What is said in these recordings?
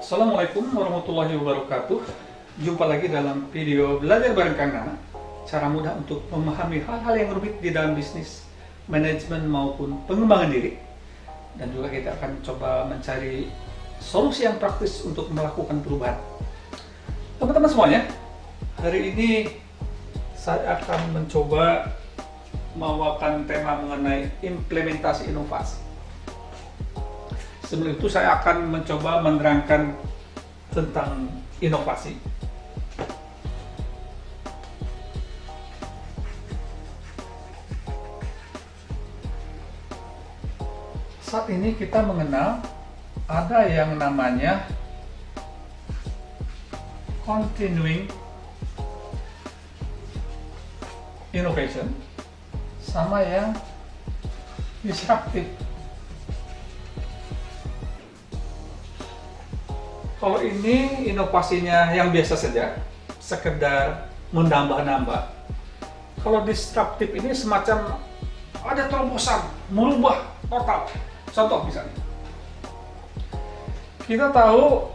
Assalamualaikum warahmatullahi wabarakatuh. Jumpa lagi dalam video belajar bareng Kang Nana. Cara mudah untuk memahami hal-hal yang rumit di dalam bisnis, manajemen maupun pengembangan diri. Dan juga kita akan coba mencari solusi yang praktis untuk melakukan perubahan. Teman-teman semuanya, hari ini saya akan mencoba membawakan tema mengenai implementasi inovasi. Sebelum itu saya akan mencoba menerangkan tentang inovasi. Saat ini kita mengenal ada yang namanya continuing innovation sama yang disruptive. Kalau ini inovasinya yang biasa saja, sekedar menambah-nambah. Kalau disruptif ini semacam ada terobosan, merubah total. Contoh misalnya, kita tahu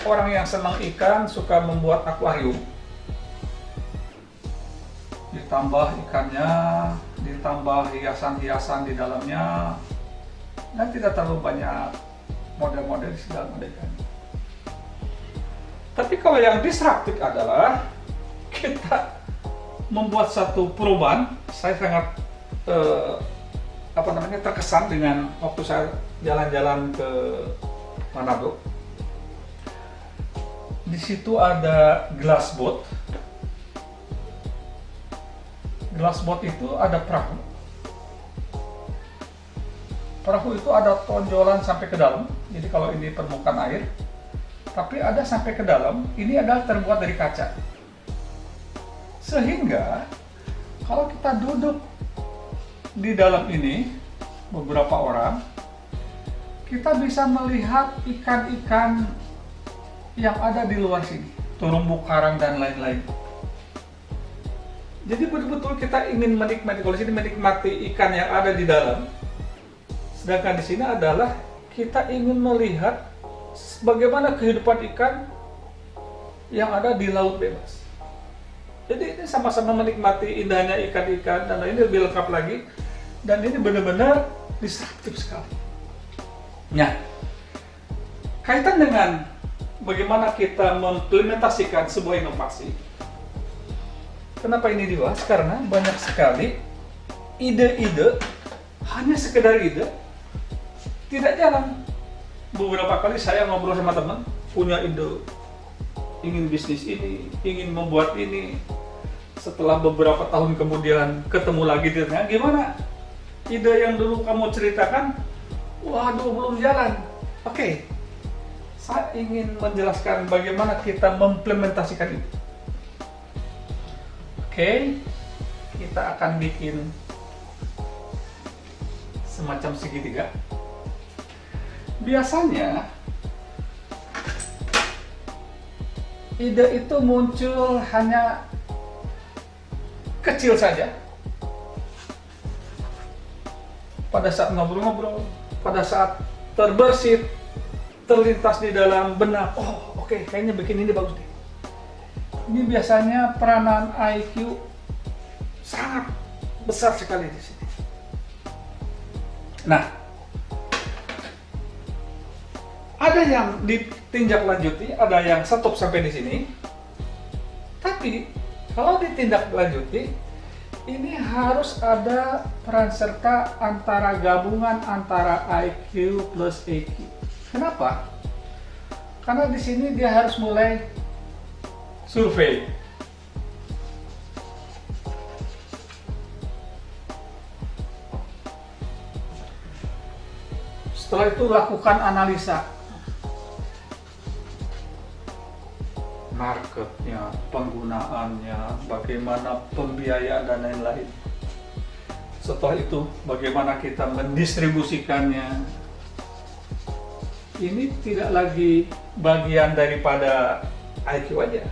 orang yang senang ikan suka membuat akuarium. Ditambah ikannya, ditambah hiasan-hiasan di dalamnya, dan tidak terlalu banyak model-model di dalam ikannya. Tapi kalau yang disruptif adalah kita membuat satu perubahan. Saya sangat terkesan dengan waktu saya jalan-jalan ke Manado. Di situ ada glass boat. Glass boat itu ada perahu. Perahu itu ada tonjolan sampai ke dalam. Jadi kalau ini permukaan air, tapi ada sampai ke dalam, ini adalah terbuat dari kaca. Sehingga kalau kita duduk di dalam ini, beberapa orang, kita bisa melihat ikan-ikan yang ada di luar sini, terumbu karang dan lain-lain. Jadi betul-betul kita ingin menikmati, kalau sini menikmati ikan yang ada di dalam. Sedangkan di sini adalah kita ingin melihat bagaimana kehidupan ikan yang ada di laut bebas. Jadi ini sama-sama menikmati indahnya ikan-ikan, dan ini lebih lengkap lagi, dan ini benar-benar disruptif sekali. Nah, kaitan dengan bagaimana kita mengimplementasikan sebuah inovasi. Kenapa ini dibahas? Karena banyak sekali ide-ide, hanya sekedar ide, tidak jalan. Beberapa kali saya ngobrol sama teman, punya ide, ingin bisnis ini, ingin membuat ini. Setelah beberapa tahun kemudian ketemu lagi, ditanya, gimana? Ide yang dulu kamu ceritakan, waduh belum jalan. Oke, saya ingin menjelaskan bagaimana kita mengimplementasikan itu. Oke, kita akan bikin semacam segitiga. Biasanya ide itu muncul hanya kecil saja. Pada saat ngobrol-ngobrol, pada saat terbersit, terlintas di dalam benak, oh oke, kayaknya bikin ini bagus deh. Ini biasanya peranan IQ sangat besar sekali di sini. Nah, ada yang ditindaklanjuti, ada yang stop sampai di sini. Tapi kalau ditindaklanjuti, ini harus ada peran serta antara gabungan antara IQ plus EQ. Kenapa? Karena di sini dia harus mulai survei. Setelah itu lakukan analisa. Marketnya, penggunaannya, bagaimana pembiayaan dan lain-lain. Setelah itu, bagaimana kita mendistribusikannya. Ini tidak lagi bagian daripada IQ aja.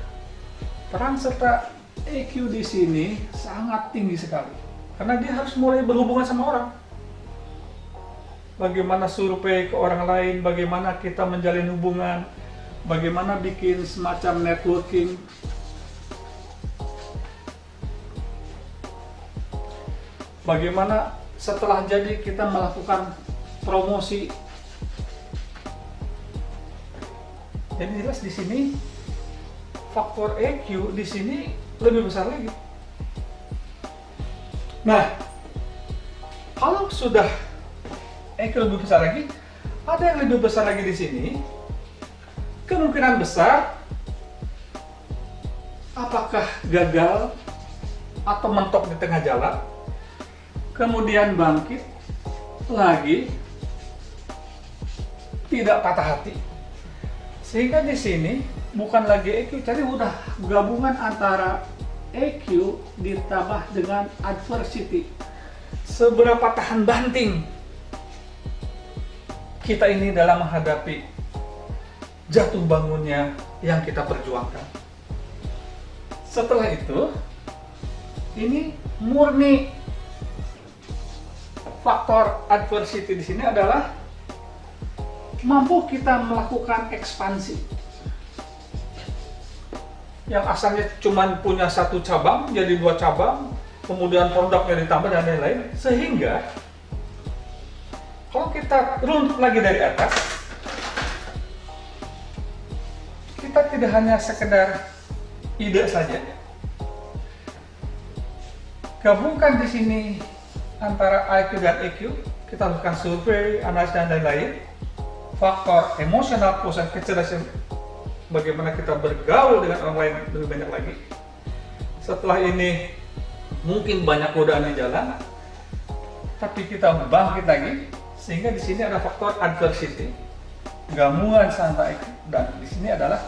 Peran serta EQ di sini sangat tinggi sekali, karena dia harus mulai berhubungan sama orang. Bagaimana survei ke orang lain, bagaimana kita menjalin hubungan, bagaimana bikin semacam networking, bagaimana setelah jadi kita melakukan promosi. Jadi jelas di sini faktor EQ di sini lebih besar lagi. Nah, kalau sudah EQ lebih besar lagi, ada yang lebih besar lagi di sini. Kemungkinan besar apakah gagal atau mentok di tengah jalan, kemudian bangkit lagi, tidak patah hati. Sehingga di sini bukan lagi EQ, jadi udah gabungan antara EQ ditambah dengan adversity. Seberapa tahan banting kita ini dalam menghadapi jatuh bangunnya yang kita perjuangkan. Setelah itu, ini murni faktor adversity di sini adalah mampu kita melakukan ekspansi. Yang asalnya cuma punya satu cabang jadi 2 cabang, kemudian produknya ditambah dan lain-lain, sehingga kalau kita runut lagi dari atas, kita tidak hanya sekedar ide saja. Gabungkan di sini antara IQ dan EQ, kita lakukan survei, analisis dan lain-lain. Faktor emosional, proses kecerdasan, bagaimana kita bergaul dengan orang lain lebih banyak lagi. Setelah ini mungkin banyak godaan di jalan, tapi kita bangkit lagi, sehingga di sini ada faktor adversity, gabungan antara EQ, dan di sini adalah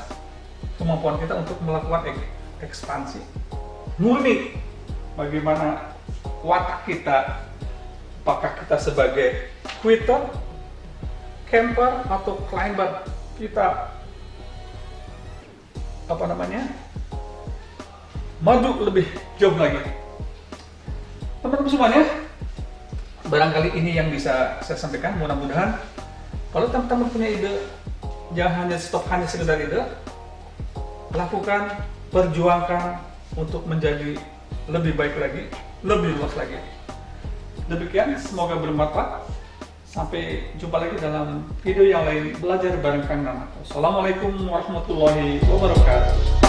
kemampuan kita untuk melakukan ekspansi. Murni bagaimana watak kita, apakah kita sebagai quitter, camper atau climber, kita maju lebih jauh lagi. Teman-teman semuanya, barangkali ini yang bisa saya sampaikan. Mudah-mudahan kalau teman-teman punya ide, jangan hanya stop hanya sekedar ide, lakukan, perjuangkan untuk menjadi lebih baik lagi, lebih luas lagi. Demikian, semoga bermanfaat. Sampai jumpa lagi dalam video yang lain, belajar bareng Kang Nana. Assalamualaikum warahmatullahi wabarakatuh.